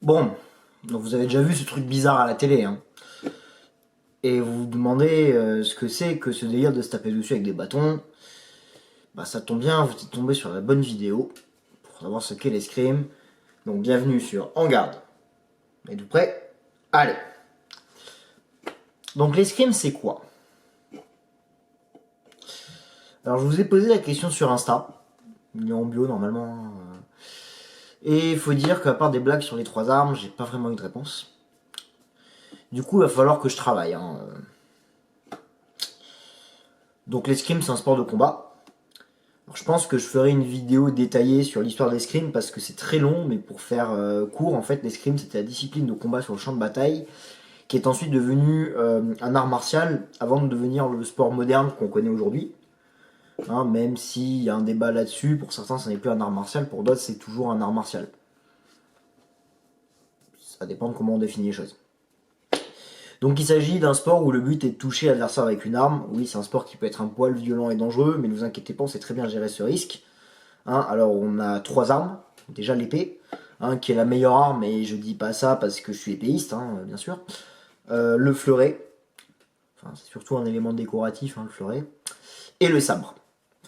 Bon, donc vous avez déjà vu ce truc bizarre à la télé, hein. Et vous vous demandez ce que c'est que ce délire de se taper dessus avec des bâtons. Bah ça tombe bien, vous êtes tombé sur la bonne vidéo pour savoir ce qu'est l'escrime. Donc bienvenue sur En Garde. Êtes-vous prêts? Allez. Donc l'escrime c'est quoi? Alors je vous ai posé la question sur Insta. Il est en bio normalement. Et il faut dire qu'à part des blagues sur les 3 armes, j'ai pas vraiment eu de réponse. Du coup, il va falloir que je travaille, hein. Donc l'escrime c'est un sport de combat. Alors, je pense que je ferai une vidéo détaillée sur l'histoire de l'escrime parce que c'est très long, mais pour faire court, en fait, l'escrime c'était la discipline de combat sur le champ de bataille qui est ensuite devenu un art martial avant de devenir le sport moderne qu'on connaît aujourd'hui. Hein, même s'il y a un débat là-dessus, pour certains ça n'est plus un art martial, pour d'autres c'est toujours un art martial. Ça dépend de comment on définit les choses. Donc il s'agit d'un sport où le but est de toucher l'adversaire avec une arme. Oui, c'est un sport qui peut être un poil violent et dangereux, mais ne vous inquiétez pas, on sait très bien gérer ce risque. Hein, alors on a 3 armes. Déjà l'épée, hein, qui est la meilleure arme, et je dis pas ça parce que je suis épéiste, hein, bien sûr. Le fleuret, enfin, c'est surtout un élément décoratif, hein, le fleuret. Et le sabre.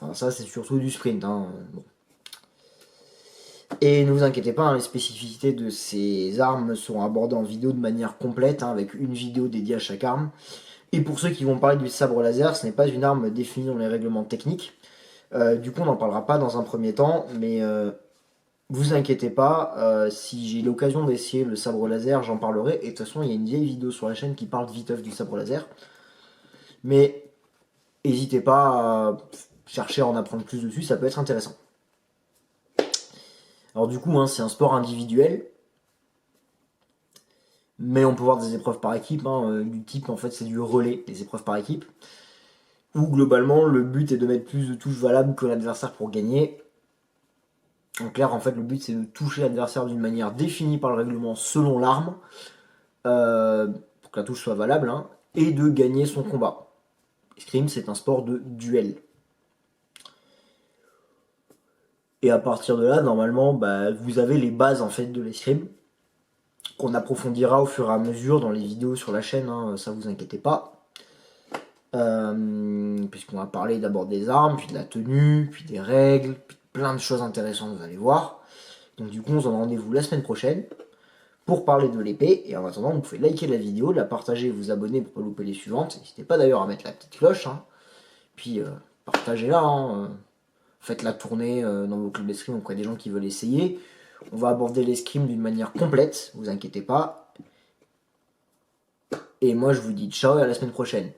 Enfin, ça c'est surtout du sprint. Hein, bon. Et ne vous inquiétez pas, hein, les spécificités de ces armes seront abordées en vidéo de manière complète, hein, avec une vidéo dédiée à chaque arme. Et pour ceux qui vont parler du sabre laser, ce n'est pas une arme définie dans les règlements techniques. Du coup, on n'en parlera pas dans un premier temps, mais vous inquiétez pas, si j'ai l'occasion d'essayer le sabre laser, j'en parlerai. Et de toute façon, il y a une vieille vidéo sur la chaîne qui parle viteuf du sabre laser. Mais n'hésitez pas à chercher à en apprendre plus dessus, ça peut être intéressant. Alors du coup, hein, c'est un sport individuel, mais on peut voir des épreuves par équipe, hein, du type, en fait, c'est du relais, les épreuves par équipe, où globalement, le but est de mettre plus de touches valables que l'adversaire pour gagner. En clair, en fait, le but c'est de toucher l'adversaire d'une manière définie par le règlement selon l'arme, pour que la touche soit valable, hein, et de gagner son combat. L'escrime, c'est un sport de duel. Et à partir de là, normalement, bah, vous avez les bases en fait de l'escrime, qu'on approfondira au fur et à mesure dans les vidéos sur la chaîne, hein, ça vous inquiétez pas. Puisqu'on va parler d'abord des armes, puis de la tenue, puis des règles, puis plein de choses intéressantes, vous allez voir. Donc du coup, on se donne rendez-vous la semaine prochaine pour parler de l'épée. Et en attendant, vous pouvez liker la vidéo, la partager, vous abonner pour ne pas louper les suivantes. N'hésitez pas d'ailleurs à mettre la petite cloche, hein. Puis partagez-la, hein. Faites-la tourner dans vos clubs d'escrime auprès des gens qui veulent essayer. On va aborder l'escrime d'une manière complète, vous inquiétez pas. Et moi je vous dis ciao et à la semaine prochaine.